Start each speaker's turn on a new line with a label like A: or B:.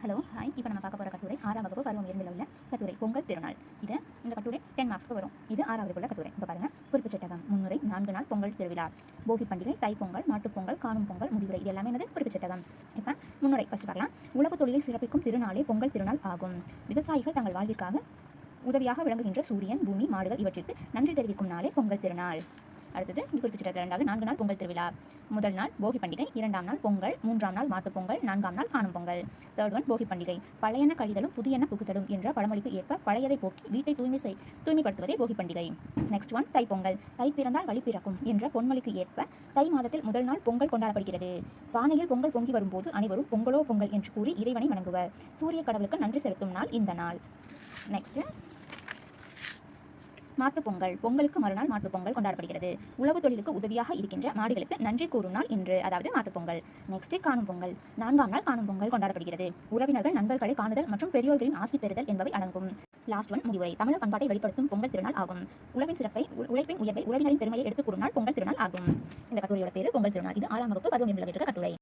A: Hello hi. இப்போ நம்ம பார்க்க போகிற கட்டுரை 6ஆம் வகுப்பு பருவம் 2ல் உள்ள கட்டுரை பொங்கல் திருநாள். இந்த கட்டுரை 10 மார்க்ஸ்க்கு வரும். இது 6வது உள்ள கட்டுரை. இப்போ பாருங்கள், குறிப்பு சட்டகம், முன்னுரை, 4 நாள் பொங்கல் திருவிழா, போகி பண்டிகை, தைப்பொங்கல், மாட்டுப்பொங்கல், காணும் பொங்கல், முடிவுரை, இது எல்லாமே என்னது குறிப்பு சட்டகம். இப்போ முன்னுரை ஃபஸ்ட் பார்க்கலாம். உழவு தொழிலை சிறப்பிக்கும் திருநாளே பொங்கல் திருநாள் ஆகும். விவசாயிகள் தங்கள் வாழ்விற்காக உதவியாக விளங்குகின்ற சூரியன், பூமி, மாடுகள் இவற்றிற்கு நன்றி தெரிவிக்கும் நாளே பொங்கல் திருநாள். அடுத்தது குறிப்பிட்ட 2வது 4 நாள் பொங்கல் திருவிழா. முதல் நாள் போகி பண்டிகை, 2ஆம் நாள் பொங்கல், 3ஆம் நாள் மாட்டுப்பொங்கல், 4ஆம் நாள் காணும் பொங்கல். தேர்ட் ஒன் போகி பண்டிகை. பழையன கழிதலும் புதியன புகுதலும் என்ற பழமொழிக்கு ஏற்ப பழையதை போக்கி வீட்டை தூய்மைப்படுத்துவதே போகி பண்டிகை. Next one Thai Pongal. தை பிறந்தால் வழி பிறக்கும் என்ற பொன்மொழிக்கு ஏற்ப தை மாதத்தில் முதல் நாள் பொங்கல் கொண்டாடப்படுகிறது. பானையில் பொங்கல் பொங்கி வரும்போது அனைவரும் பொங்கலோ பொங்கல் என்று கூறி இறைவனை வணங்குவர். சூரிய கடவுளுக்கு நன்றி செலுத்தும் நாள் இந்த நாள். நெக்ஸ்ட் மாட்டுப்பொங்கல். பொங்கலுக்கு மறுநாள் மாட்டுப்பொங்கல் கொண்டாடப்படுகிறது. உழவு தொழிலுக்கு உதவியாக இருக்கின்ற மாடுகளுக்கு நன்றி கூறும் நாள் இன்று, அதாவது மாட்டுப்பொங்கல். நெக்ஸ்ட் காணும் பொங்கல். 4ஆம் நாள் காணும் பொங்கல் கொண்டாடப்படுகிறது. உறவினர்கள் நண்பர்களை காணுதல் மற்றும் பெரியோர்களின் ஆசி பெறுதல் என்பவை அடங்கும். லாஸ்ட் ஒன் முடிவுரை. தமிழர் பண்பாட்டை வெளிப்படுத்தும் பொங்கல் திருநாள் ஆகும். உழவின் சிறப்பை, உழைப்பின் உயர்வை, உறவினரின் பெருமையை எடுத்துக் கூறும் நாள் பொங்கல் திருநாள் ஆகும். இந்த கட்டுரையோட பேரு பொங்கல் திருநாள். இது 6ஆம் வகுப்பு பருவம் 2ல் இருக்க கட்டுரை.